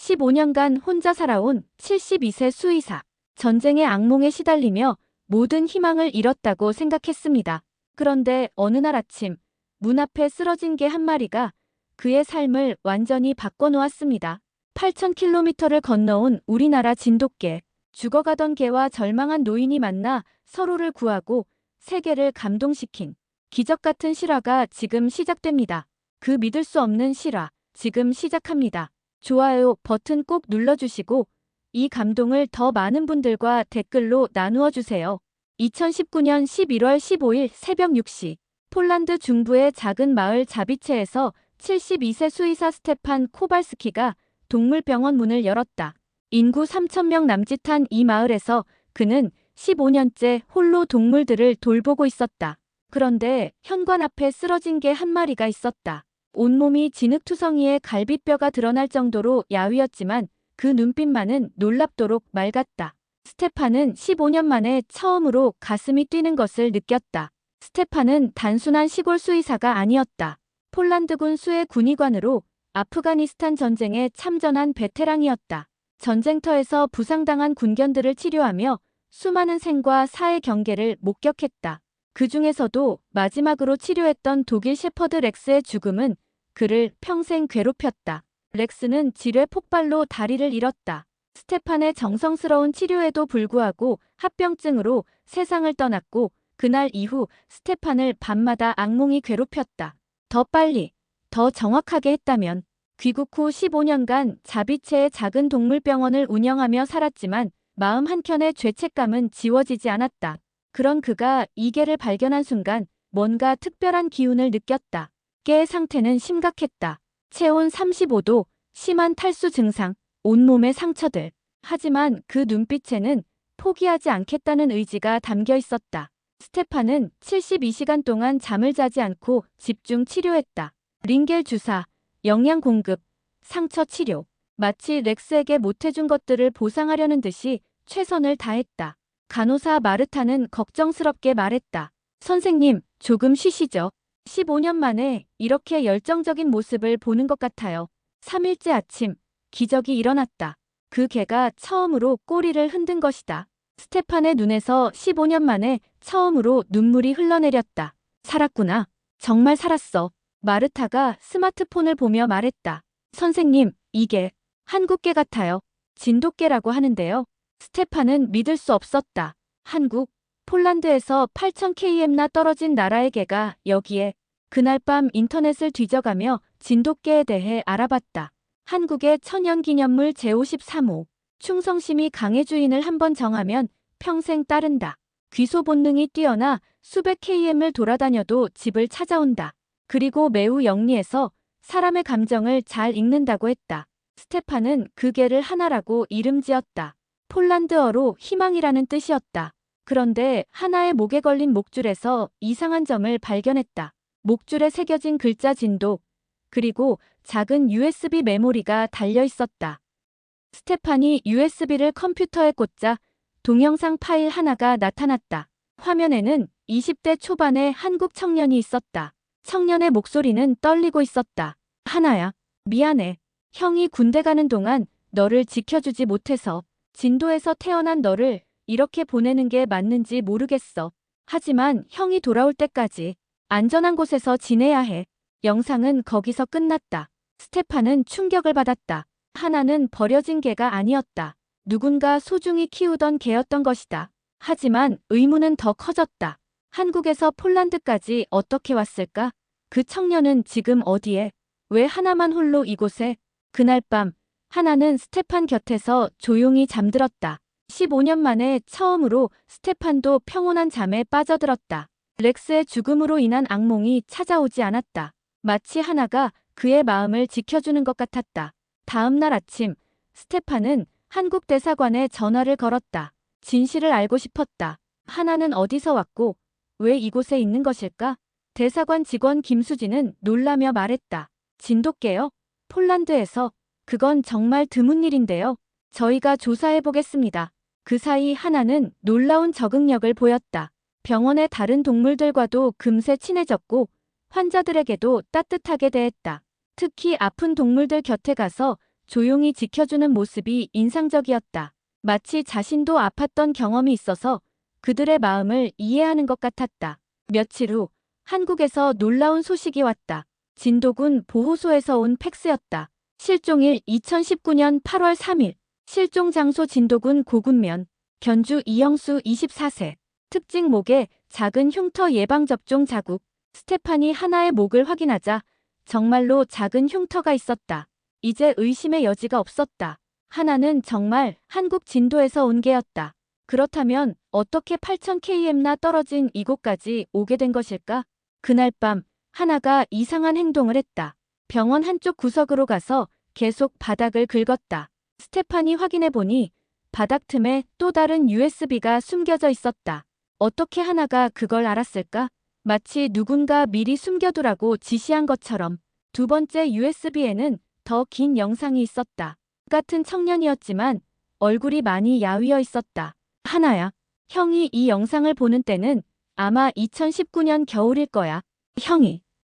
15년간 혼자 살아온 72세 수의사. 전쟁의 악몽에 시달리며 모든 희망을 잃었다고 생각했습니다. 그런데 어느 날 아침 문 앞에 쓰러진 개 한 마리가 그의 삶을 완전히 바꿔놓았습니다. 8,000km를 건너온 우리나라 진돗개. 죽어가던 개와 절망한 노인이 만나 서로를 구하고 세계를 감동시킨 기적 같은 실화가 지금 시작됩니다. 그 믿을 수 없는 실화, 지금 시작합니다. 좋아요 버튼 꼭 눌러주시고 이 감동을 더 많은 분들과 댓글로 나누어 주세요. 2019년 11월 15일 새벽 6시 폴란드 중부의 작은 마을 자비체에서 72세 수의사 스테판 코발스키가 동물병원 문을 열었다. 인구 3,000명 남짓한 이 마을에서 그는 15년째 홀로 동물들을 돌보고 있었다. 그런데 현관 앞에 쓰러진 개 한 마리가 있었다. 온몸이 진흙투성이에 갈비뼈가 드러날 정도로 야위었지만 그 눈빛만은 놀랍도록 맑았다. 스테판은 15년 만에 처음으로 가슴이 뛰는 것을 느꼈다. 스테판은 단순한 시골 수의사가 아니었다. 폴란드군 수의 군의관으로 아프가니스탄 전쟁에 참전한 베테랑이었다. 전쟁터에서 부상당한 군견들을 치료하며 수많은 생과 사의 경계를 목격했다. 그 중에서도 마지막으로 치료했던 독일 셰퍼드 렉스의 죽음은 그를 평생 괴롭혔다. 렉스는 지뢰 폭발로 다리를 잃었다. 스테판의 정성스러운 치료에도 불구하고 합병증으로 세상을 떠났고 그날 이후 스테판을 밤마다 악몽이 괴롭혔다. 더 빨리, 더 정확하게 했다면 귀국 후 15년간 자비체의 작은 동물병원을 운영하며 살았지만 마음 한켠의 죄책감은 지워지지 않았다. 그런 그가 이 개를 발견한 순간 뭔가 특별한 기운을 느꼈다. 개의 상태는 심각했다. 체온 35도, 심한 탈수 증상, 온몸의 상처들. 하지만 그 눈빛에는 포기하지 않겠다는 의지가 담겨 있었다. 스테판은 72시간 동안 잠을 자지 않고 집중 치료했다. 링겔 주사, 영양 공급, 상처 치료. 마치 렉스에게 못해준 것들을 보상하려는 듯이 최선을 다했다. 간호사 마르타는 걱정스럽게 말했다. 선생님, 조금 쉬시죠. 15년 만에 이렇게 열정적인 모습을 보는 것 같아요. 3일째 아침, 기적이 일어났다. 그 개가 처음으로 꼬리를 흔든 것이다. 스테판의 눈에서 15년 만에 처음으로 눈물이 흘러내렸다. 살았구나. 정말 살았어. 마르타가 스마트폰을 보며 말했다. 선생님, 이게 한국개 같아요. 진돗개라고 하는데요. 스테판은 믿을 수 없었다. 한국, 폴란드에서 8,000km나 떨어진 나라의 개가 여기에. 그날 밤 인터넷을 뒤져가며 진돗개에 대해 알아봤다. 한국의 천연기념물 제53호. 충성심이 강해 주인을 한번 정하면 평생 따른다. 귀소 본능이 뛰어나 수백 km을 돌아다녀도 집을 찾아온다. 그리고 매우 영리해서 사람의 감정을 잘 읽는다고 했다. 스테판은 그 개를 하나라고 이름 지었다. 폴란드어로 희망이라는 뜻이었다. 그런데 하나의 목에 걸린 목줄에서 이상한 점을 발견했다. 목줄에 새겨진 글자 진도, 그리고 작은 USB 메모리가 달려 있었다. 스테판이 USB를 컴퓨터에 꽂자 동영상 파일 하나가 나타났다. 화면에는 20대 초반의 한국 청년이 있었다. 청년의 목소리는 떨리고 있었다. 하나야, 미안해. 형이 군대 가는 동안 너를 지켜주지 못해서 진도에서 태어난 너를 이렇게 보내는 게 맞는지 모르겠어. 하지만 형이 돌아올 때까지 안전한 곳에서 지내야 해. 영상은 거기서 끝났다. 스테판은 충격을 받았다. 하나는 버려진 개가 아니었다. 누군가 소중히 키우던 개였던 것이다. 하지만 의문은 더 커졌다. 한국에서 폴란드까지 어떻게 왔을까? 그 청년은 지금 어디에? 왜 하나만 홀로 이곳에? 그날 밤 하나는 스테판 곁에서 조용히 잠들었다. 15년 만에 처음으로 스테판도 평온한 잠에 빠져들었다. 렉스의 죽음으로 인한 악몽이 찾아오지 않았다. 마치 하나가 그의 마음을 지켜주는 것 같았다. 다음 날 아침, 스테판은 한국 대사관에 전화를 걸었다. 진실을 알고 싶었다. 하나는 어디서 왔고 왜 이곳에 있는 것일까? 대사관 직원 김수진은 놀라며 말했다. 진돗개요? 폴란드에서? 그건 정말 드문 일인데요. 저희가 조사해보겠습니다. 그 사이 하나는 놀라운 적응력을 보였다. 병원의 다른 동물들과도 금세 친해졌고 환자들에게도 따뜻하게 대했다. 특히 아픈 동물들 곁에 가서 조용히 지켜주는 모습이 인상적이었다. 마치 자신도 아팠던 경험이 있어서 그들의 마음을 이해하는 것 같았다. 며칠 후 한국에서 놀라운 소식이 왔다. 진도군 보호소에서 온 팩스였다. 실종일 2019년 8월 3일. 실종 장소 진도군 고군면. 견주 이영수 24세. 특징 목에 작은 흉터 예방접종 자국. 스테판이 하나의 목을 확인하자 정말로 작은 흉터가 있었다. 이제 의심의 여지가 없었다. 하나는 정말 한국 진도에서 온 개였다. 그렇다면 어떻게 8000km나 떨어진 이곳까지 오게 된 것일까? 그날 밤 하나가 이상한 행동을 했다. 병원 한쪽 구석으로 가서 계속 바닥을 긁었다. 스테판이 확인해보니 바닥 틈에 또 다른 USB가 숨겨져 있었다. 어떻게 하나가 그걸 알았을까? 마치 누군가 미리 숨겨두라고 지시한 것처럼. 두 번째 USB에는 더 긴 영상이 있었다. 같은 청년이었지만 얼굴이 많이 야위어 있었다. 하나야, 형이 이 영상을 보는 때는 아마 2019년 겨울일 거야.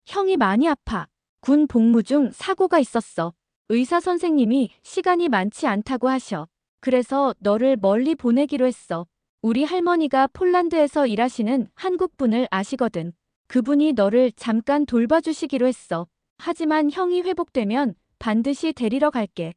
형이 많이 아파. 군 복무 중 사고가 있었어. 의사 선생님이 시간이 많지 않다고 하셔. 그래서 너를 멀리 보내기로 했어. 우리 할머니가 폴란드에서 일하시는 한국분을 아시거든. 그분이 너를 잠깐 돌봐주시기로 했어. 하지만 형이 회복되면 반드시 데리러 갈게.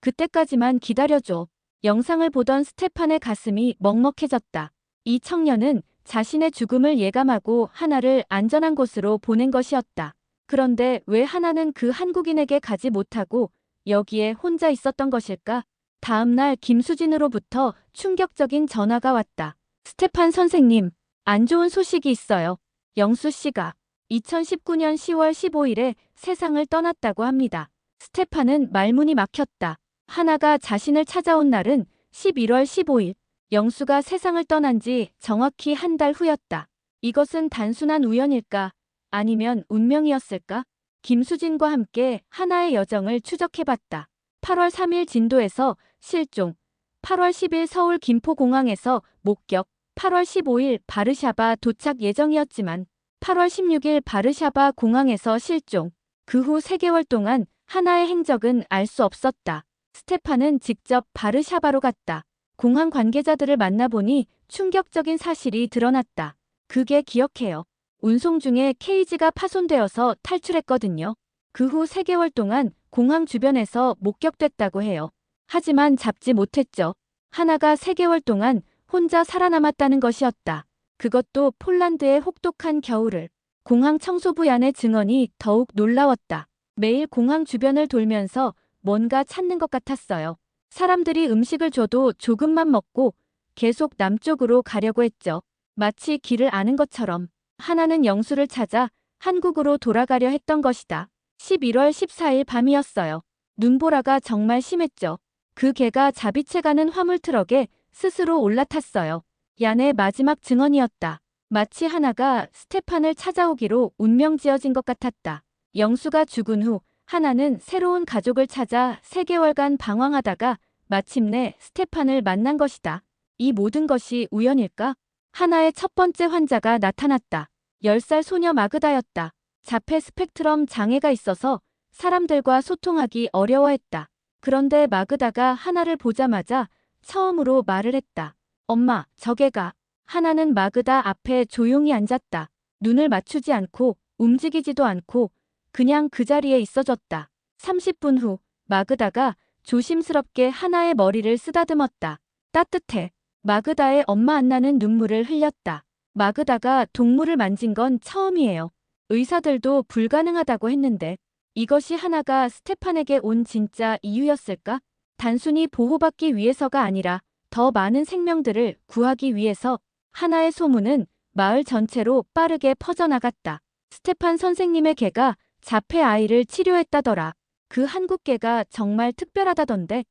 그때까지만 기다려줘. 영상을 보던 스테판의 가슴이 먹먹해졌다. 이 청년은 자신의 죽음을 예감하고 하나를 안전한 곳으로 보낸 것이었다. 그런데 왜 하나는 그 한국인에게 가지 못하고 여기에 혼자 있었던 것일까? 다음 날 김수진으로부터 충격적인 전화가 왔다. 스테판 선생님, 안 좋은 소식이 있어요. 영수 씨가 2019년 10월 15일에 세상을 떠났다고 합니다. 스테판은 말문이 막혔다. 하나가 자신을 찾아온 날은 11월 15일. 영수가 세상을 떠난 지 정확히 한 달 후였다. 이것은 단순한 우연일까? 아니면 운명이었을까? 김수진과 함께 하나의 여정을 추적해봤다. 8월 3일 진도에서 실종, 8월 10일 서울 김포공항에서 목격, 8월 15일 바르샤바 도착 예정이었지만 8월 16일 바르샤바 공항에서 실종. 그 후 3개월 동안 하나의 행적은 알 수 없었다. 스테판은 직접 바르샤바로 갔다. 공항 관계자들을 만나보니 충격적인 사실이 드러났다. 그게 기억해요. 운송 중에 케이지가 파손되어서 탈출했거든요. 그 후 3개월 동안 공항 주변에서 목격됐다고 해요. 하지만 잡지 못했죠. 하나가 3개월 동안 혼자 살아남았다는 것이었다. 그것도 폴란드의 혹독한 겨울을. 공항 청소부얀의 증언이 더욱 놀라웠다. 매일 공항 주변을 돌면서 뭔가 찾는 것 같았어요. 사람들이 음식을 줘도 조금만 먹고 계속 남쪽으로 가려고 했죠. 마치 길을 아는 것처럼. 하나는 영수를 찾아 한국으로 돌아가려 했던 것이다. 11월 14일 밤이었어요. 눈보라가 정말 심했죠. 그 개가 자비채 가는 화물 트럭에 스스로 올라탔어요. 얀의 마지막 증언이었다. 마치 하나가 스테판을 찾아오기로 운명 지어진 것 같았다. 영수가 죽은 후 하나는 새로운 가족을 찾아 3개월간 방황하다가 마침내 스테판을 만난 것이다. 이 모든 것이 우연일까? 하나의 첫 번째 환자가 나타났다. 10살 소녀 마그다였다. 자폐 스펙트럼 장애가 있어서 사람들과 소통하기 어려워했다. 그런데 마그다가 하나를 보자마자 처음으로 말을 했다. 엄마, 저 개가. 하나는 마그다 앞에 조용히 앉았다. 눈을 맞추지 않고 움직이지도 않고 그냥 그 자리에 있어줬다. 30분 후 마그다가 조심스럽게 하나의 머리를 쓰다듬었다. 따뜻해. 마그다의 엄마 안나는 눈물을 흘렸다. 마그다가 동물을 만진 건 처음이에요. 의사들도 불가능하다고 했는데 이것이 하나가 스테판에게 온 진짜 이유였을까? 단순히 보호받기 위해서가 아니라 더 많은 생명들을 구하기 위해서. 하나의 소문은 마을 전체로 빠르게 퍼져나갔다. 스테판 선생님의 개가 자폐 아이를 치료했다더라. 그 한국 개가 정말 특별하다던데.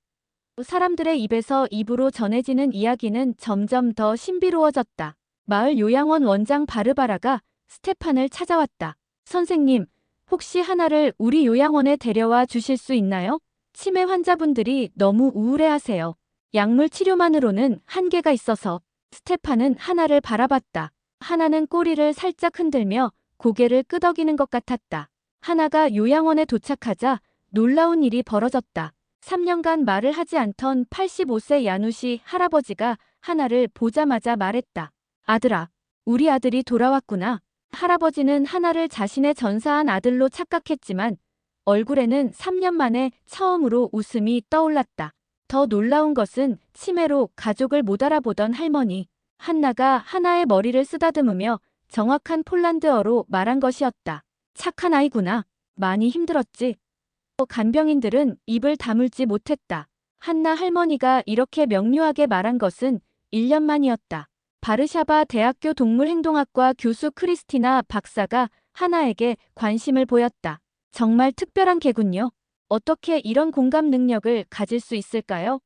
사람들의 입에서 입으로 전해지는 이야기는 점점 더 신비로워졌다. 마을 요양원 원장 바르바라가 스테판을 찾아왔다. 선생님, 혹시 하나를 우리 요양원에 데려와 주실 수 있나요? 치매 환자분들이 너무 우울해하세요. 약물 치료만으로는 한계가 있어서. 스테판은 하나를 바라봤다. 하나는 꼬리를 살짝 흔들며 고개를 끄덕이는 것 같았다. 하나가 요양원에 도착하자 놀라운 일이 벌어졌다. 3년간 말을 하지 않던 85세 야누시 할아버지가 하나를 보자마자 말했다. 아들아, 우리 아들이 돌아왔구나. 할아버지는 하나를 자신의 전사한 아들로 착각했지만 얼굴에는 3년 만에 처음으로 웃음이 떠올랐다. 더 놀라운 것은 치매로 가족을 못 알아보던 할머니 한나가 하나의 머리를 쓰다듬으며 정확한 폴란드어로 말한 것이었다. 착한 아이구나. 많이 힘들었지. 간병인들은 입을 다물지 못했다. 한나 할머니가 이렇게 명료하게 말한 것은 1년 만이었다. 바르샤바 대학교 동물행동학과 교수 크리스티나 박사가 하나에게 관심을 보였다. 정말 특별한 개군요. 어떻게 이런 공감 능력을 가질 수 있을까요?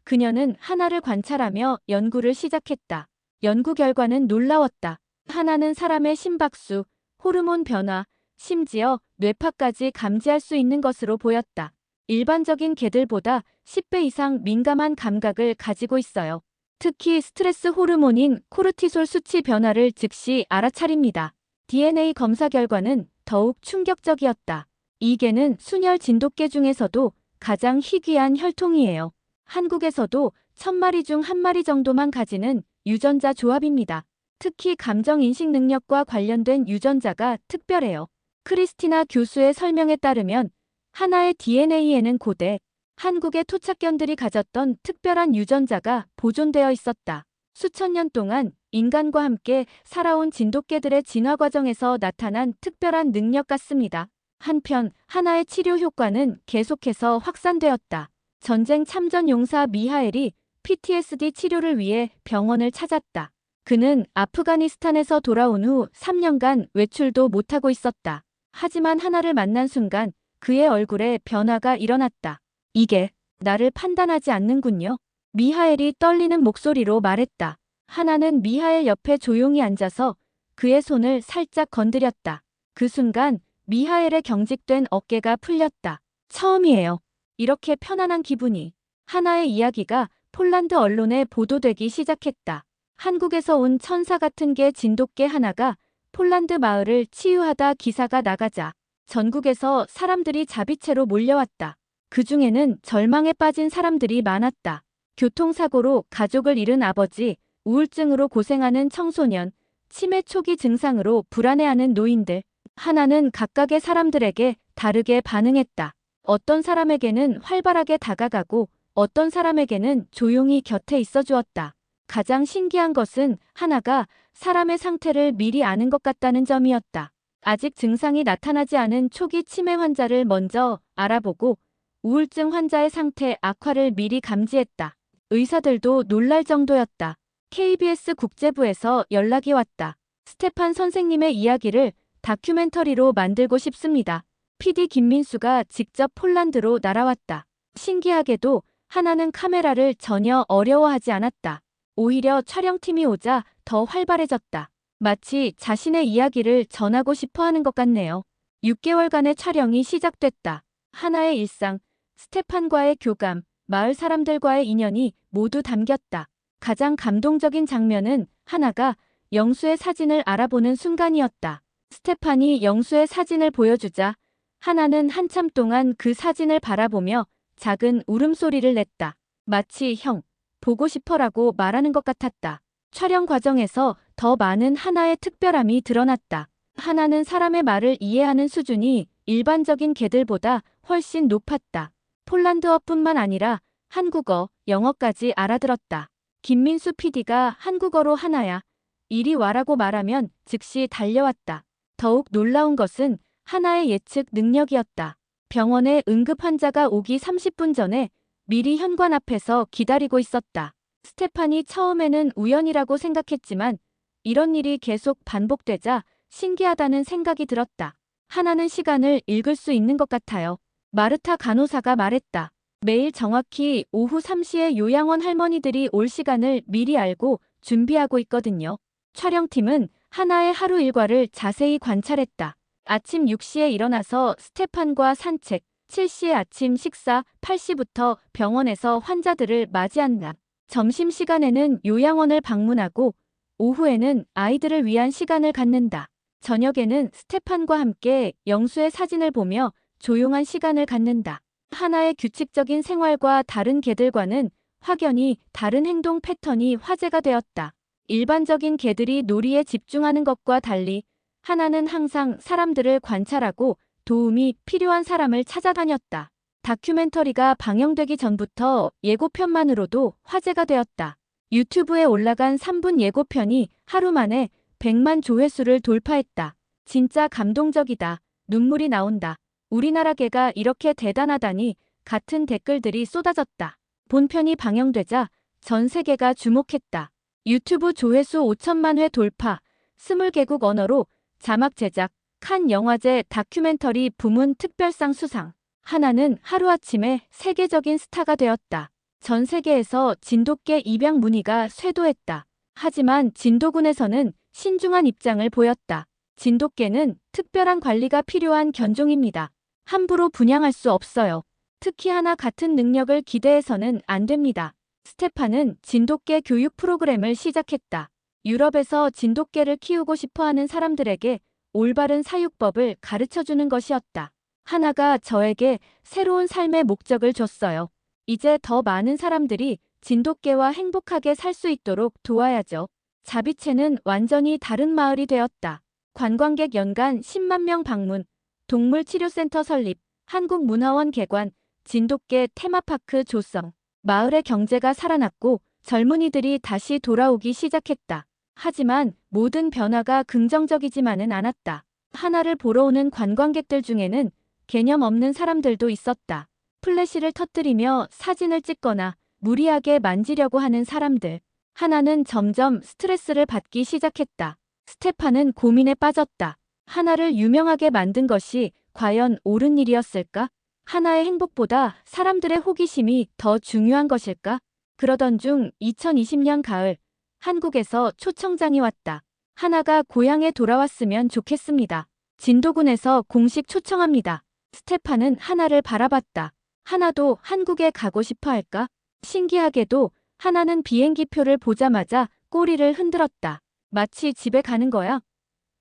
그녀는 하나를 관찰하며 연구를 시작했다. 연구 결과는 놀라웠다. 하나는 사람의 심박수, 호르몬 변화, 심지어 뇌파까지 감지할 수 있는 것으로 보였다. 일반적인 개들보다 10배 이상 민감한 감각을 가지고 있어요. 특히 스트레스 호르몬인 코르티솔 수치 변화를 즉시 알아차립니다. DNA 검사 결과는 더욱 충격적이었다. 이 개는 순혈 진돗개 중에서도 가장 희귀한 혈통이에요. 한국에서도 1000마리 중 1마리 정도만 가지는 유전자 조합입니다. 특히 감정 인식 능력과 관련된 유전자가 특별해요. 크리스티나 교수의 설명에 따르면 하나의 DNA에는 고대 한국의 토착견들이 가졌던 특별한 유전자가 보존되어 있었다. 수천 년 동안 인간과 함께 살아온 진돗개들의 진화 과정에서 나타난 특별한 능력 같습니다. 한편 하나의 치료 효과는 계속해서 확산되었다. 전쟁 참전 용사 미하엘이 PTSD 치료를 위해 병원을 찾았다. 그는 아프가니스탄에서 돌아온 후 3년간 외출도 못하고 있었다. 하지만 하나를 만난 순간 그의 얼굴에 변화가 일어났다. 이게 나를 판단하지 않는군요. 미하엘이 떨리는 목소리로 말했다. 하나는 미하엘 옆에 조용히 앉아서 그의 손을 살짝 건드렸다. 그 순간 미하엘의 경직된 어깨가 풀렸다. 처음이에요. 이렇게 편안한 기분이. 하나의 이야기가 폴란드 언론에 보도되기 시작했다. 한국에서 온 천사 같은 개 진돗개 하나가 폴란드 마을을 치유하다 기사가 나가자 전국에서 사람들이 자비채로 몰려왔다. 그 중에는 절망에 빠진 사람들이 많았다. 교통사고로 가족을 잃은 아버지, 우울증으로 고생하는 청소년, 치매 초기 증상으로 불안해하는 노인들. 하나는 각각의 사람들에게 다르게 반응했다. 어떤 사람에게는 활발하게 다가가고 어떤 사람에게는 조용히 곁에 있어 주었다. 가장 신기한 것은 하나가 사람의 상태를 미리 아는 것 같다는 점이었다. 아직 증상이 나타나지 않은 초기 치매 환자를 먼저 알아보고 우울증 환자의 상태 악화를 미리 감지했다. 의사들도 놀랄 정도였다. KBS 국제부에서 연락이 왔다. 스테판 선생님의 이야기를 다큐멘터리로 만들고 싶습니다. PD 김민수가 직접 폴란드로 날아왔다. 신기하게도 하나는 카메라를 전혀 어려워하지 않았다. 오히려 촬영팀이 오자 더 활발해졌다. 마치 자신의 이야기를 전하고 싶어 하는 것 같네요. 6개월간의 촬영이 시작됐다. 하나의 일상, 스테판과의 교감, 마을 사람들과의 인연이 모두 담겼다. 가장 감동적인 장면은 하나가 영수의 사진을 알아보는 순간이었다. 스테판이 영수의 사진을 보여주자 하나는 한참 동안 그 사진을 바라보며 작은 울음소리를 냈다. 마치 형, 보고 싶어라고 말하는 것 같았다. 촬영 과정에서 더 많은 하나의 특별함이 드러났다. 하나는 사람의 말을 이해하는 수준이 일반적인 개들보다 훨씬 높았다. 폴란드어뿐만 아니라 한국어, 영어까지 알아들었다. 김민수 PD가 한국어로 하나야, 이리 와라고 말하면 즉시 달려왔다. 더욱 놀라운 것은 하나의 예측 능력이었다. 병원에 응급 환자가 오기 30분 전에 미리 현관 앞에서 기다리고 있었다. 스테판이 처음에는 우연이라고 생각했지만 이런 일이 계속 반복되자 신기하다는 생각이 들었다. 하나는 시간을 읽을 수 있는 것 같아요. 마르타 간호사가 말했다. 매일 정확히 오후 3시에 요양원 할머니들이 올 시간을 미리 알고 준비하고 있거든요. 촬영팀은 하나의 하루 일과를 자세히 관찰했다. 아침 6시에 일어나서 스테판과 산책, 7시에 아침 식사, 8시부터 병원에서 환자들을 맞이한다. 점심시간에는 요양원을 방문하고 오후에는 아이들을 위한 시간을 갖는다. 저녁에는 스테판과 함께 영수의 사진을 보며 조용한 시간을 갖는다. 하나의 규칙적인 생활과 다른 개들과는 확연히 다른 행동 패턴이 화제가 되었다. 일반적인 개들이 놀이에 집중하는 것과 달리 하나는 항상 사람들을 관찰하고 도움이 필요한 사람을 찾아다녔다. 다큐멘터리가 방영되기 전부터 예고편만으로도 화제가 되었다. 유튜브에 올라간 3분 예고편이 하루 만에 100만 조회수를 돌파했다. 진짜 감동적이다. 눈물이 나온다. 우리나라 개가 이렇게 대단하다니 같은 댓글들이 쏟아졌다. 본편이 방영되자 전 세계가 주목했다. 유튜브 조회수 5천만 회 돌파, 20개국 언어로 자막 제작, 칸 영화제 다큐멘터리 부문 특별상 수상. 하나는 하루아침에 세계적인 스타가 되었다. 전 세계에서 진돗개 입양 문의가 쇄도했다. 하지만 진도군에서는 신중한 입장을 보였다. 진돗개는 특별한 관리가 필요한 견종입니다. 함부로 분양할 수 없어요. 특히 하나 같은 능력을 기대해서는 안 됩니다. 스테판은 진돗개 교육 프로그램을 시작했다. 유럽에서 진돗개를 키우고 싶어 하는 사람들에게 올바른 사육법을 가르쳐주는 것이었다. 하나가 저에게 새로운 삶의 목적을 줬어요. 이제 더 많은 사람들이 진돗개와 행복하게 살 수 있도록 도와야죠. 자비체는 완전히 다른 마을이 되었다. 관광객 연간 10만 명 방문, 동물치료센터 설립, 한국문화원 개관, 진돗개 테마파크 조성. 마을의 경제가 살아났고 젊은이들이 다시 돌아오기 시작했다. 하지만 모든 변화가 긍정적이지만은 않았다. 하나를 보러 오는 관광객들 중에는 개념 없는 사람들도 있었다. 플래시를 터뜨리며 사진을 찍거나 무리하게 만지려고 하는 사람들. 하나는 점점 스트레스를 받기 시작했다. 스테판은 고민에 빠졌다. 하나를 유명하게 만든 것이 과연 옳은 일이었을까? 하나의 행복보다 사람들의 호기심이 더 중요한 것일까? 그러던 중 2020년 가을, 한국에서 초청장이 왔다. 하나가 고향에 돌아왔으면 좋겠습니다. 진도군에서 공식 초청합니다. 스테판은 하나를 바라봤다. 하나도 한국에 가고 싶어 할까? 신기하게도 하나는 비행기표를 보자마자 꼬리를 흔들었다. 마치 집에 가는 거야?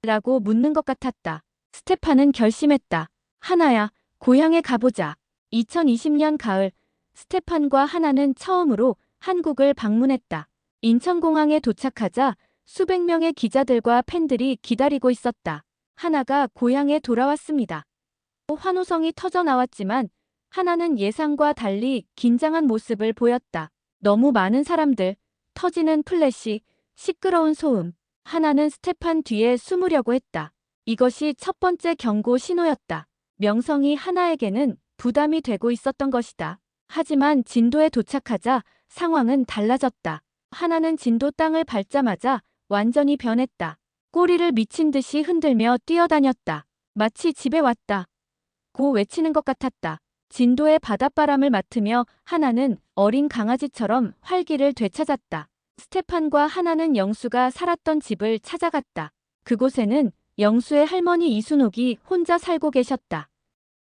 라고 묻는 것 같았다. 스테판은 결심했다. 하나야, 고향에 가보자. 2020년 가을, 스테판과 하나는 처음으로 한국을 방문했다. 인천공항에 도착하자 수백 명의 기자들과 팬들이 기다리고 있었다. 하나가 고향에 돌아왔습니다. 환호성이 터져 나왔지만 하나는 예상과 달리 긴장한 모습을 보였다. 너무 많은 사람들, 터지는 플래시, 시끄러운 소음. 하나는 스테판 뒤에 숨으려고 했다. 이것이 첫 번째 경고 신호였다. 명성이 하나에게는 부담이 되고 있었던 것이다. 하지만 진도에 도착하자 상황은 달라졌다. 하나는 진도 땅을 밟자마자 완전히 변했다. 꼬리를 미친 듯이 흔들며 뛰어다녔다. 마치 집에 왔다 고 외치는 것 같았다. 진도의 바닷바람을 맡으며 하나는 어린 강아지처럼 활기를 되찾았다. 스테판과 하나는 영수가 살았던 집을 찾아갔다. 그곳에는 영수의 할머니 이순옥이 혼자 살고 계셨다.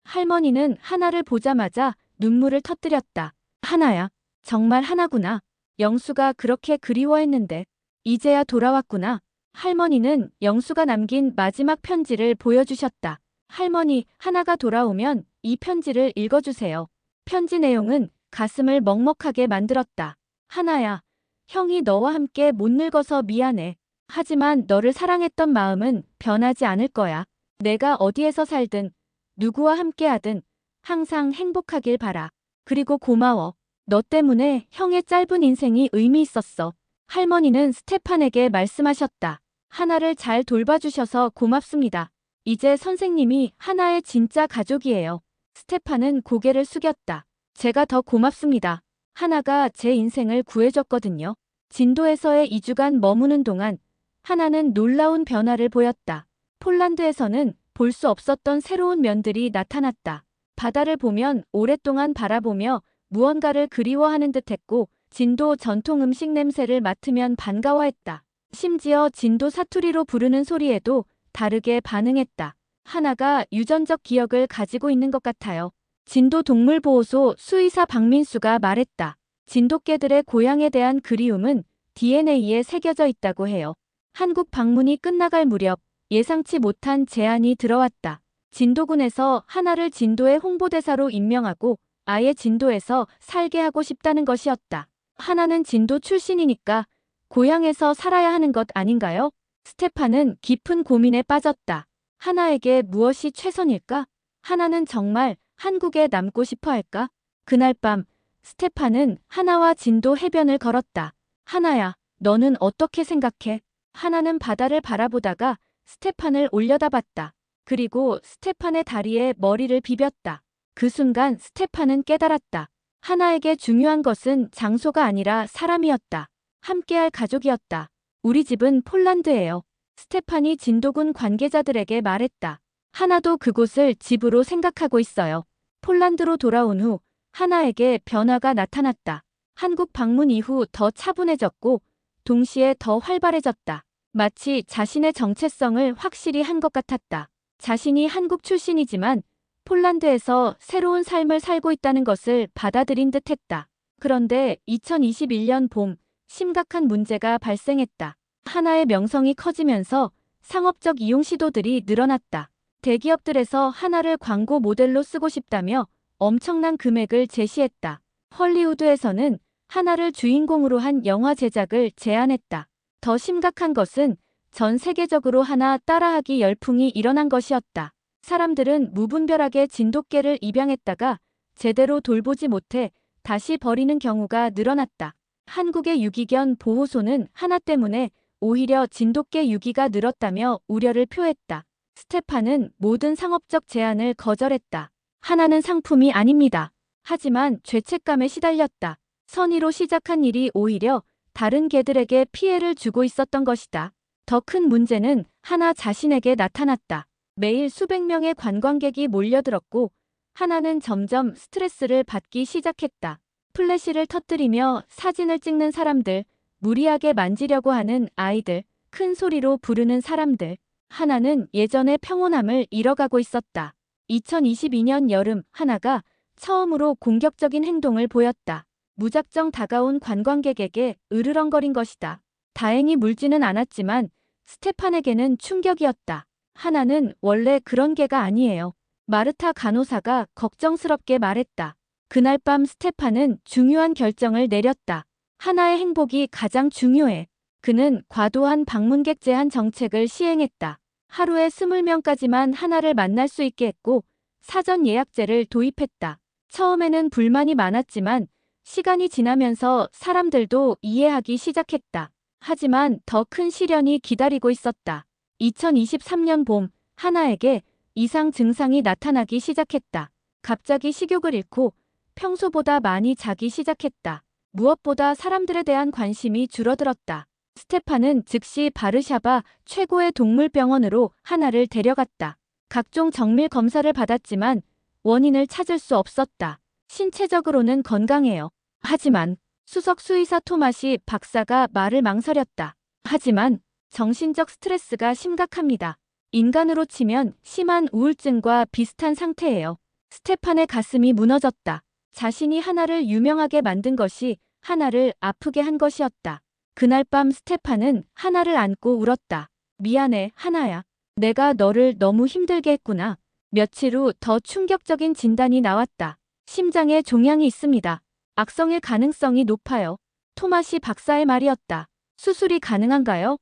할머니는 하나를 보자마자 눈물을 터뜨렸다. 하나야, 정말 하나구나. 영수가 그렇게 그리워했는데 이제야 돌아왔구나. 할머니는 영수가 남긴 마지막 편지를 보여주셨다. 할머니, 하나가 돌아오면 이 편지를 읽어주세요. 편지 내용은 가슴을 먹먹하게 만들었다. 하나야, 형이 너와 함께 못 늙어서 미안해. 하지만 너를 사랑했던 마음은 변하지 않을 거야. 내가 어디에서 살든 누구와 함께하든 항상 행복하길 바라. 그리고 고마워. 너 때문에 형의 짧은 인생이 의미 있었어. 할머니는 스테판에게 말씀하셨다. 하나를 잘 돌봐주셔서 고맙습니다. 이제 선생님이 하나의 진짜 가족이에요. 스테판은 고개를 숙였다. 제가 더 고맙습니다. 하나가 제 인생을 구해줬거든요. 진도에서의 2주간 머무는 동안 하나는 놀라운 변화를 보였다. 폴란드에서는 볼 수 없었던 새로운 면들이 나타났다. 바다를 보면 오랫동안 바라보며 무언가를 그리워하는 듯했고 진도 전통 음식 냄새를 맡으면 반가워했다. 심지어 진도 사투리로 부르는 소리에도 다르게 반응했다. 하나가 유전적 기억을 가지고 있는 것 같아요. 진도 동물보호소 수의사 박민수가 말했다. 진돗개들의 고향에 대한 그리움은 DNA에 새겨져 있다고 해요. 한국 방문이 끝나갈 무렵 예상치 못한 제안이 들어왔다. 진도군에서 하나를 진도의 홍보대사로 임명하고 아예 진도에서 살게 하고 싶다는 것이었다. 하나는 진도 출신이니까 고향에서 살아야 하는 것 아닌가요? 스테판은 깊은 고민에 빠졌다. 하나에게 무엇이 최선일까? 하나는 정말 한국에 남고 싶어 할까? 그날 밤 스테판은 하나와 진도 해변을 걸었다. 하나야, 너는 어떻게 생각해? 하나는 바다를 바라보다가 스테판을 올려다봤다. 그리고 스테판의 다리에 머리를 비볐다. 그 순간 스테판은 깨달았다. 하나에게 중요한 것은 장소가 아니라 사람이었다. 함께할 가족이었다. 우리 집은 폴란드예요. 스테판이 진도군 관계자들에게 말했다. 하나도 그곳을 집으로 생각하고 있어요. 폴란드로 돌아온 후 하나에게 변화가 나타났다. 한국 방문 이후 더 차분해졌고 동시에 더 활발해졌다. 마치 자신의 정체성을 확실히 한 것 같았다. 자신이 한국 출신이지만 폴란드에서 새로운 삶을 살고 있다는 것을 받아들인 듯했다. 그런데 2021년 봄 심각한 문제가 발생했다. 하나의 명성이 커지면서 상업적 이용 시도들이 늘어났다. 대기업들에서 하나를 광고 모델로 쓰고 싶다며 엄청난 금액을 제시했다. 헐리우드에서는 하나를 주인공으로 한 영화 제작을 제안했다. 더 심각한 것은 전 세계적으로 하나 따라하기 열풍이 일어난 것이었다. 사람들은 무분별하게 진돗개를 입양했다가 제대로 돌보지 못해 다시 버리는 경우가 늘어났다. 한국의 유기견 보호소는 하나 때문에 오히려 진돗개 유기가 늘었다며 우려를 표했다. 스테판은 모든 상업적 제안을 거절했다. 하나는 상품이 아닙니다. 하지만 죄책감에 시달렸다. 선의로 시작한 일이 오히려 다른 개들에게 피해를 주고 있었던 것이다. 더 큰 문제는 하나 자신에게 나타났다. 매일 수백 명의 관광객이 몰려들었고 하나는 점점 스트레스를 받기 시작했다. 플래시를 터뜨리며 사진을 찍는 사람들, 무리하게 만지려고 하는 아이들, 큰 소리로 부르는 사람들. 하나는 예전의 평온함을 잃어가고 있었다. 2022년 여름 하나가 처음으로 공격적인 행동을 보였다. 무작정 다가온 관광객에게 으르렁거린 것이다. 다행히 물지는 않았지만 스테판에게는 충격이었다. 하나는 원래 그런 개가 아니에요. 마르타 간호사가 걱정스럽게 말했다. 그날 밤 스테판은 중요한 결정을 내렸다. 하나의 행복이 가장 중요해. 그는 과도한 방문객 제한 정책을 시행했다. 하루에 20명까지만 하나를 만날 수 있게 했고 사전 예약제를 도입했다. 처음에는 불만이 많았지만 시간이 지나면서 사람들도 이해하기 시작했다. 하지만 더 큰 시련이 기다리고 있었다. 2023년 봄 하나에게 이상 증상이 나타나기 시작했다. 갑자기 식욕을 잃고 평소보다 많이 자기 시작했다. 무엇보다 사람들에 대한 관심이 줄어들었다. 스테판은 즉시 바르샤바 최고의 동물병원으로 하나를 데려갔다. 각종 정밀 검사를 받았지만 원인을 찾을 수 없었다. 신체적으로는 건강해요. 하지만 수석 수의사 토마시 박사가 말을 망설였다. 하지만 정신적 스트레스가 심각합니다. 인간으로 치면 심한 우울증과 비슷한 상태예요. 스테판의 가슴이 무너졌다. 자신이 하나를 유명하게 만든 것이 하나를 아프게 한 것이었다. 그날 밤 스테판은 하나를 안고 울었다. 미안해, 하나야. 내가 너를 너무 힘들게 했구나. 며칠 후 더 충격적인 진단이 나왔다. 심장에 종양이 있습니다. 악성일 가능성이 높아요. 토마시 박사의 말이었다. 수술이 가능한가요?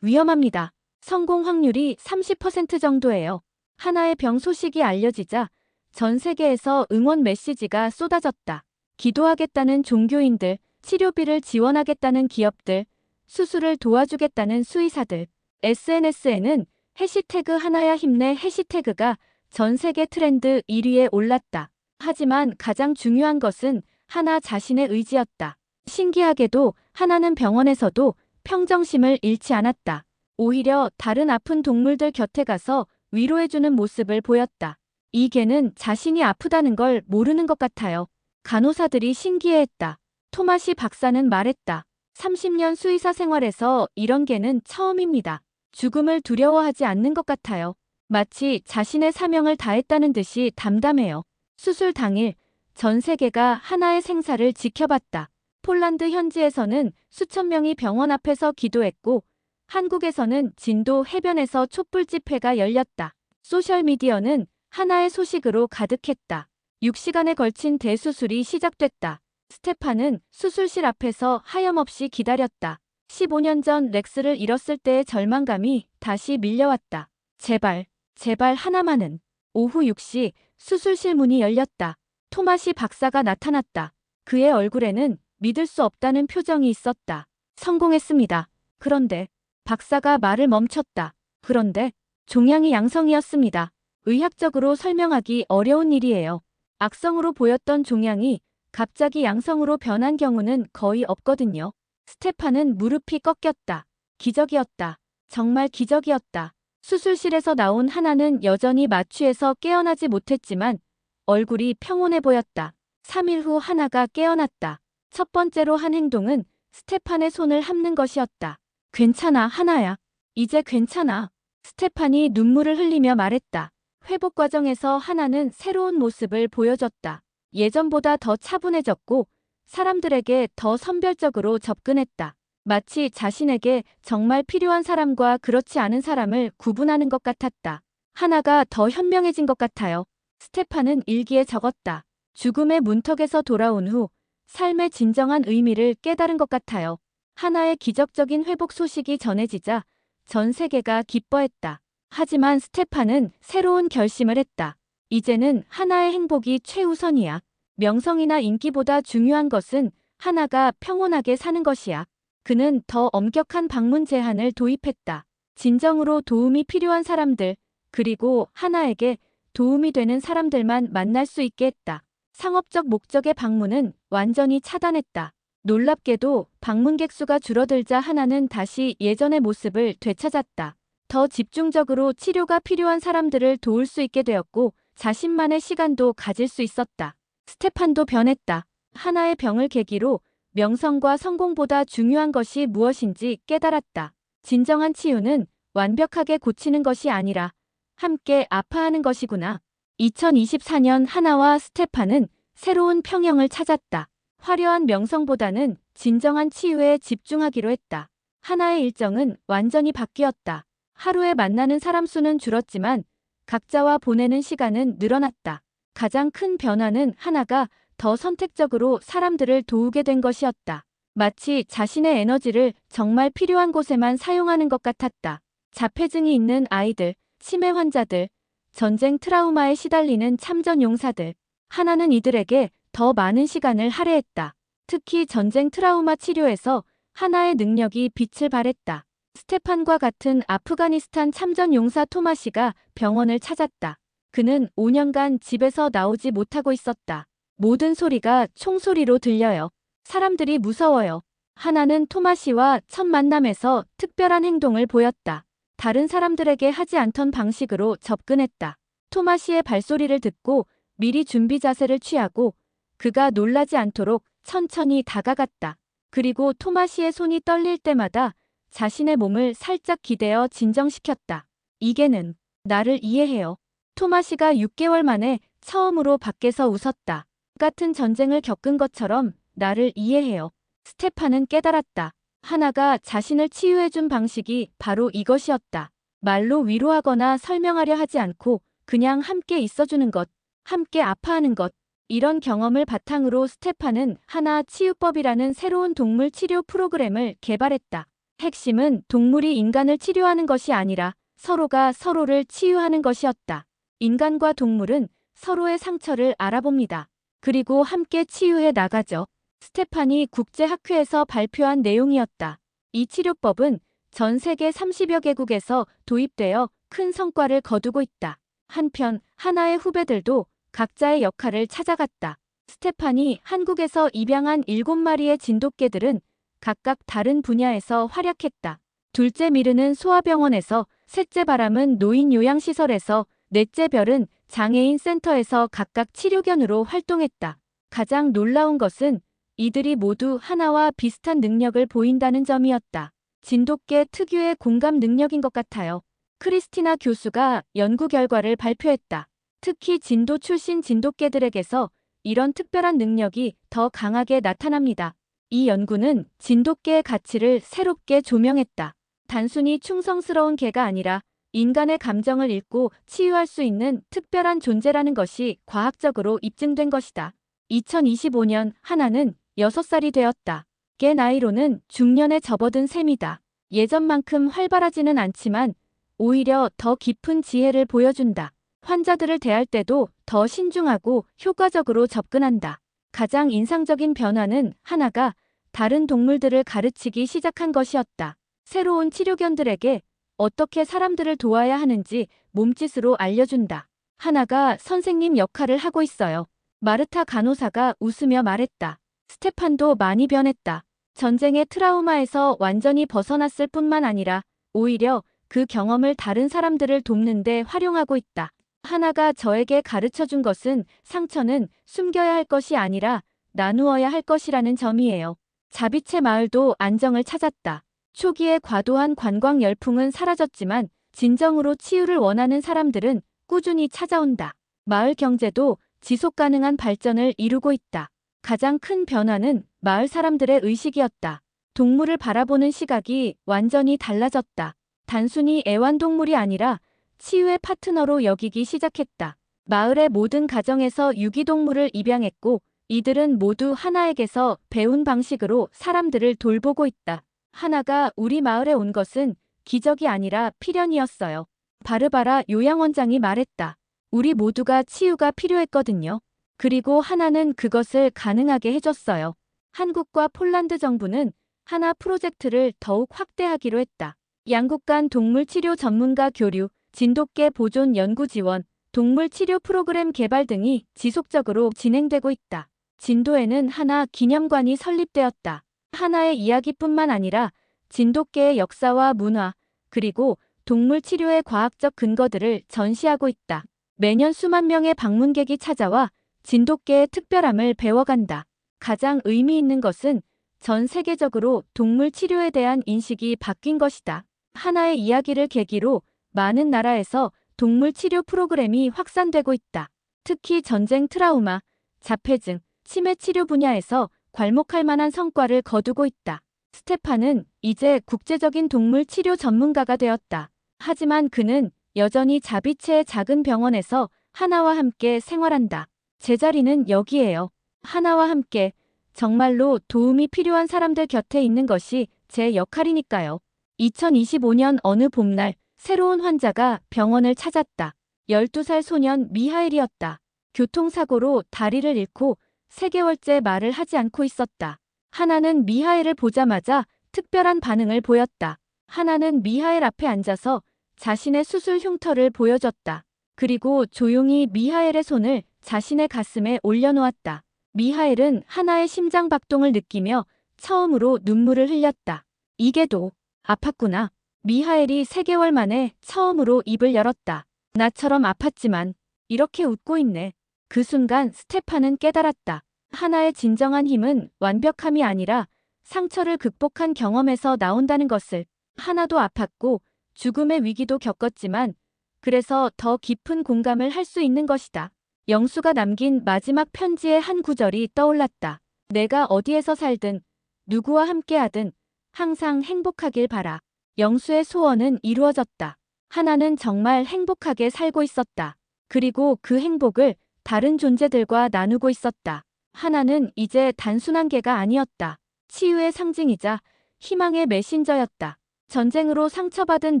위험합니다. 성공 확률이 30% 정도예요. 하나의 병 소식이 알려지자 전 세계에서 응원 메시지가 쏟아졌다. 기도하겠다는 종교인들, 치료비를 지원하겠다는 기업들, 수술을 도와주겠다는 수의사들. SNS에는 해시태그 하나야 힘내 해시태그가 전 세계 트렌드 1위에 올랐다. 하지만 가장 중요한 것은 하나 자신의 의지였다. 신기하게도 하나는 병원에서도 평정심을 잃지 않았다. 오히려 다른 아픈 동물들 곁에 가서 위로해주는 모습을 보였다. 이 개는 자신이 아프다는 걸 모르는 것 같아요. 간호사들이 신기해했다. 토마시 박사는 말했다. 30년 수의사 생활에서 이런 개는 처음입니다. 죽음을 두려워하지 않는 것 같아요. 마치 자신의 사명을 다했다는 듯이 담담해요. 수술 당일 전 세계가 하나의 생사를 지켜봤다. 폴란드 현지에서는 수천 명이 병원 앞에서 기도했고 한국에서는 진도 해변에서 촛불 집회가 열렸다. 소셜미디어는 하나의 소식으로 가득했다. 6시간에 걸친 대수술이 시작됐다. 스테판은 수술실 앞에서 하염없이 기다렸다. 15년 전 렉스를 잃었을 때의 절망감이 다시 밀려왔다. 제발, 제발 하나만은. 오후 6시 수술실 문이 열렸다. 토마시 박사가 나타났다. 그의 얼굴에는 믿을 수 없다는 표정이 있었다. 성공했습니다. 그런데 박사가 말을 멈췄다. 그런데 종양이 양성이었습니다. 의학적으로 설명하기 어려운 일이에요. 악성으로 보였던 종양이 갑자기 양성으로 변한 경우는 거의 없거든요. 스테판은 무릎이 꺾였다. 기적이었다. 정말 기적이었다. 수술실에서 나온 하나는 여전히 마취에서 깨어나지 못했지만 얼굴이 평온해 보였다. 3일 후 하나가 깨어났다. 첫 번째로 한 행동은 스테판의 손을 함는 것이었다. 괜찮아, 하나야. 이제 괜찮아. 스테판이 눈물을 흘리며 말했다. 회복 과정에서 하나는 새로운 모습을 보여줬다. 예전보다 더 차분해졌고 사람들에게 더 선별적으로 접근했다. 마치 자신에게 정말 필요한 사람과 그렇지 않은 사람을 구분하는 것 같았다. 하나가 더 현명해진 것 같아요. 스테판은 일기에 적었다. 죽음의 문턱에서 돌아온 후 삶의 진정한 의미를 깨달은 것 같아요. 하나의 기적적인 회복 소식이 전해지자 전 세계가 기뻐했다. 하지만 스테판은 새로운 결심을 했다. 이제는 하나의 행복이 최우선이야. 명성이나 인기보다 중요한 것은 하나가 평온하게 사는 것이야. 그는 더 엄격한 방문 제한을 도입했다. 진정으로 도움이 필요한 사람들, 그리고 하나에게 도움이 되는 사람들만 만날 수 있게 했다. 상업적 목적의 방문은 완전히 차단했다. 놀랍게도 방문객 수가 줄어들자 하나는 다시 예전의 모습을 되찾았다. 더 집중적으로 치료가 필요한 사람들을 도울 수 있게 되었고 자신만의 시간도 가질 수 있었다. 스테판도 변했다. 하나의 병을 계기로 명성과 성공보다 중요한 것이 무엇인지 깨달았다. 진정한 치유는 완벽하게 고치는 것이 아니라 함께 아파하는 것이구나. 2024년 하나와 스테판은 새로운 평형을 찾았다. 화려한 명성보다는 진정한 치유에 집중하기로 했다. 하나의 일정은 완전히 바뀌었다. 하루에 만나는 사람 수는 줄었지만 각자와 보내는 시간은 늘어났다. 가장 큰 변화는 하나가 더 선택적으로 사람들을 도우게 된 것이었다. 마치 자신의 에너지를 정말 필요한 곳에만 사용하는 것 같았다. 자폐증이 있는 아이들, 치매 환자들, 전쟁 트라우마에 시달리는 참전 용사들. 하나는 이들에게 더 많은 시간을 할애했다. 특히 전쟁 트라우마 치료에서 하나의 능력이 빛을 발했다. 스테판과 같은 아프가니스탄 참전 용사 토마시가 병원을 찾았다. 그는 5년간 집에서 나오지 못하고 있었다. 모든 소리가 총소리로 들려요. 사람들이 무서워요. 하나는 토마시와 첫 만남에서 특별한 행동을 보였다. 다른 사람들에게 하지 않던 방식으로 접근했다. 토마시의 발소리를 듣고 미리 준비 자세를 취하고 그가 놀라지 않도록 천천히 다가갔다. 그리고 토마시의 손이 떨릴 때마다 자신의 몸을 살짝 기대어 진정시켰다. 이게는 나를 이해해요. 토마시가 6개월 만에 처음으로 밖에서 웃었다. 같은 전쟁을 겪은 것처럼 나를 이해해요. 스테판은 깨달았다. 하나가 자신을 치유해준 방식이 바로 이것이었다. 말로 위로하거나 설명하려 하지 않고 그냥 함께 있어주는 것, 함께 아파하는 것. 이런 경험을 바탕으로 스테판은 하나 치유법이라는 새로운 동물 치료 프로그램을 개발했다. 핵심은 동물이 인간을 치료하는 것이 아니라 서로가 서로를 치유하는 것이었다. 인간과 동물은 서로의 상처를 알아봅니다. 그리고 함께 치유해 나가죠. 스테판이 국제학회에서 발표한 내용이었다. 이 치료법은 전 세계 30여 개국에서 도입되어 큰 성과를 거두고 있다. 한편 하나의 후배들도 각자의 역할을 찾아갔다. 스테판이 한국에서 입양한 7마리의 진돗개들은 각각 다른 분야에서 활약했다. 둘째 미르는 소아병원에서, 셋째 바람은 노인 요양시설에서, 넷째 별은 장애인 센터에서 각각 치료견으로 활동했다. 가장 놀라운 것은 이들이 모두 하나와 비슷한 능력을 보인다는 점이었다. 진돗개 특유의 공감 능력인 것 같아요. 크리스티나 교수가 연구 결과를 발표했다. 특히 진도 출신 진돗개들에게서 이런 특별한 능력이 더 강하게 나타납니다. 이 연구는 진돗개의 가치를 새롭게 조명했다. 단순히 충성스러운 개가 아니라 인간의 감정을 읽고 치유할 수 있는 특별한 존재라는 것이 과학적으로 입증된 것이다. 2025년 하나는 6살이 되었다. 걔 나이로는 중년에 접어든 셈이다. 예전만큼 활발하지는 않지만 오히려 더 깊은 지혜를 보여준다. 환자들을 대할 때도 더 신중하고 효과적으로 접근한다. 가장 인상적인 변화는 하나가 다른 동물들을 가르치기 시작한 것이었다. 새로운 치료견들에게 어떻게 사람들을 도와야 하는지 몸짓으로 알려준다. 하나가 선생님 역할을 하고 있어요. 마르타 간호사가 웃으며 말했다. 스테판도 많이 변했다. 전쟁의 트라우마에서 완전히 벗어났을 뿐만 아니라 오히려 그 경험을 다른 사람들을 돕는 데 활용하고 있다. 하나가 저에게 가르쳐준 것은 상처는 숨겨야 할 것이 아니라 나누어야 할 것이라는 점이에요. 자비체 마을도 안정을 찾았다. 초기에 과도한 관광 열풍은 사라졌지만 진정으로 치유를 원하는 사람들은 꾸준히 찾아온다. 마을 경제도 지속 가능한 발전을 이루고 있다. 가장 큰 변화는 마을 사람들의 의식이었다. 동물을 바라보는 시각이 완전히 달라졌다. 단순히 애완동물이 아니라 치유의 파트너로 여기기 시작했다. 마을의 모든 가정에서 유기동물을 입양했고 이들은 모두 하나에게서 배운 방식으로 사람들을 돌보고 있다. 하나가 우리 마을에 온 것은 기적이 아니라 필연이었어요. 바르바라 요양원장이 말했다. 우리 모두가 치유가 필요했거든요. 그리고 하나는 그것을 가능하게 해줬어요. 한국과 폴란드 정부는 하나 프로젝트를 더욱 확대하기로 했다. 양국 간 동물 치료 전문가 교류, 진돗개 보존 연구 지원, 동물 치료 프로그램 개발 등이 지속적으로 진행되고 있다. 진도에는 하나 기념관이 설립되었다. 하나의 이야기뿐만 아니라 진돗개의 역사와 문화, 그리고 동물 치료의 과학적 근거들을 전시하고 있다. 매년 수만 명의 방문객이 찾아와 진돗개의 특별함을 배워간다. 가장 의미 있는 것은 전 세계적으로 동물 치료에 대한 인식이 바뀐 것이다. 하나의 이야기를 계기로 많은 나라에서 동물 치료 프로그램이 확산되고 있다. 특히 전쟁 트라우마, 자폐증, 치매 치료 분야에서 괄목할 만한 성과를 거두고 있다. 스테판은 이제 국제적인 동물 치료 전문가가 되었다. 하지만 그는 여전히 자비체의 작은 병원에서 하나와 함께 생활한다. 제자리는 여기에요. 하나와 함께 정말로 도움이 필요한 사람들 곁에 있는 것이 제 역할이니까요. 2025년 어느 봄날 새로운 환자가 병원을 찾았다. 12살 소년 미하엘이었다. 교통사고로 다리를 잃고 3개월째 말을 하지 않고 있었다. 하나는 미하엘을 보자마자 특별한 반응을 보였다. 하나는 미하엘 앞에 앉아서 자신의 수술 흉터를 보여줬다. 그리고 조용히 미하엘의 손을 자신의 가슴에 올려놓았다. 미하엘은 하나의 심장 박동을 느끼며 처음으로 눈물을 흘렸다. 이게도 아팠구나. 미하엘이 3개월 만에 처음으로 입을 열었다. 나처럼 아팠지만 이렇게 웃고 있네. 그 순간 스테판은 깨달았다. 하나의 진정한 힘은 완벽함이 아니라 상처를 극복한 경험에서 나온다는 것을. 하나도 아팠고 죽음의 위기도 겪었지만 그래서 더 깊은 공감을 할 수 있는 것이다. 영수가 남긴 마지막 편지의 한 구절이 떠올랐다. 내가 어디에서 살든 누구와 함께하든 항상 행복하길 바라. 영수의 소원은 이루어졌다. 하나는 정말 행복하게 살고 있었다. 그리고 그 행복을 다른 존재들과 나누고 있었다. 하나는 이제 단순한 개가 아니었다. 치유의 상징이자 희망의 메신저였다. 전쟁으로 상처받은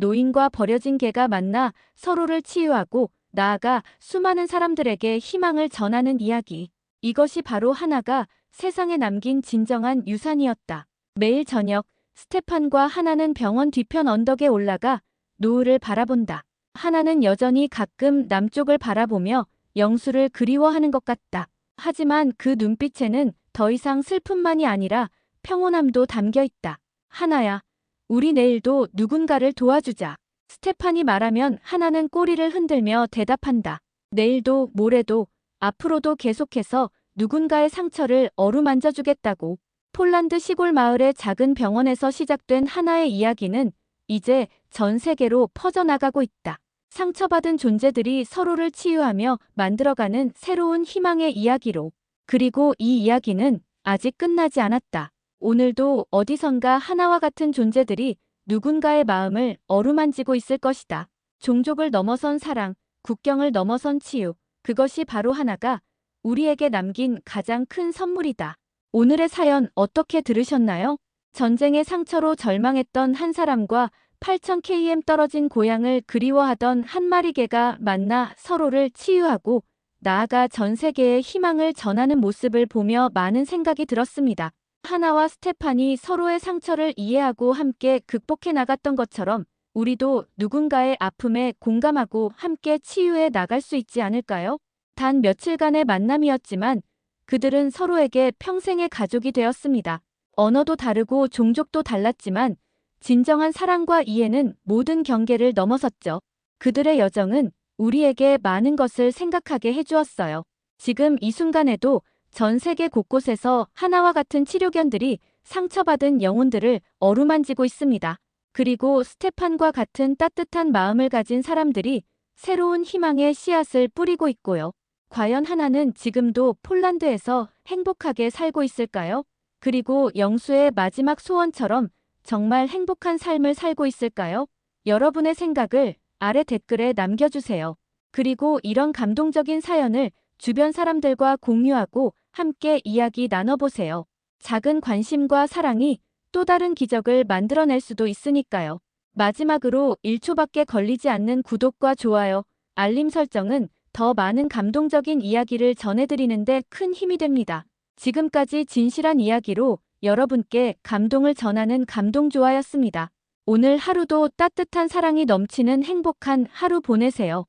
노인과 버려진 개가 만나 서로를 치유하고 나아가 수많은 사람들에게 희망을 전하는 이야기. 이것이 바로 하나가 세상에 남긴 진정한 유산이었다. 매일 저녁 스테판과 하나는 병원 뒤편 언덕에 올라가 노을을 바라본다. 하나는 여전히 가끔 남쪽을 바라보며 영수를 그리워하는 것 같다. 하지만 그 눈빛에는 더 이상 슬픔만이 아니라 평온함도 담겨 있다. 하나야, 우리 내일도 누군가를 도와주자. 스테판이 말하면 하나는 꼬리를 흔들며 대답한다. 내일도 모레도 앞으로도 계속해서 누군가의 상처를 어루만져주겠다고. 폴란드 시골 마을의 작은 병원에서 시작된 하나의 이야기는 이제 전 세계로 퍼져나가고 있다. 상처받은 존재들이 서로를 치유하며 만들어가는 새로운 희망의 이야기로. 그리고 이 이야기는 아직 끝나지 않았다. 오늘도 어디선가 하나와 같은 존재들이 누군가의 마음을 어루만지고 있을 것이다. 종족을 넘어선 사랑, 국경을 넘어선 치유. 그것이 바로 하나가 우리에게 남긴 가장 큰 선물이다. 오늘의 사연 어떻게 들으셨나요? 전쟁의 상처로 절망했던 한 사람과 8000km 떨어진 고향을 그리워하던 한 마리 개가 만나 서로를 치유하고 나아가 전 세계에 희망을 전하는 모습을 보며 많은 생각이 들었습니다. 하나와 스테판이 서로의 상처를 이해하고 함께 극복해 나갔던 것처럼 우리도 누군가의 아픔에 공감하고 함께 치유해 나갈 수 있지 않을까요? 단 며칠간의 만남이었지만 그들은 서로에게 평생의 가족이 되었습니다. 언어도 다르고 종족도 달랐지만 진정한 사랑과 이해는 모든 경계를 넘어섰죠. 그들의 여정은 우리에게 많은 것을 생각하게 해주었어요. 지금 이 순간에도 전 세계 곳곳에서 하나와 같은 치료견들이 상처받은 영혼들을 어루만지고 있습니다. 그리고 스테판과 같은 따뜻한 마음을 가진 사람들이 새로운 희망의 씨앗을 뿌리고 있고요. 과연 하나는 지금도 폴란드에서 행복하게 살고 있을까요? 그리고 영수의 마지막 소원처럼 정말 행복한 삶을 살고 있을까요? 여러분의 생각을 아래 댓글에 남겨주세요. 그리고 이런 감동적인 사연을 주변 사람들과 공유하고 함께 이야기 나눠보세요. 작은 관심과 사랑이 또 다른 기적을 만들어낼 수도 있으니까요. 마지막으로 1초밖에 걸리지 않는 구독과 좋아요, 알림 설정은 더 많은 감동적인 이야기를 전해드리는데 큰 힘이 됩니다. 지금까지 진실한 이야기로 여러분께 감동을 전하는 감동조아였습니다. 오늘 하루도 따뜻한 사랑이 넘치는 행복한 하루 보내세요.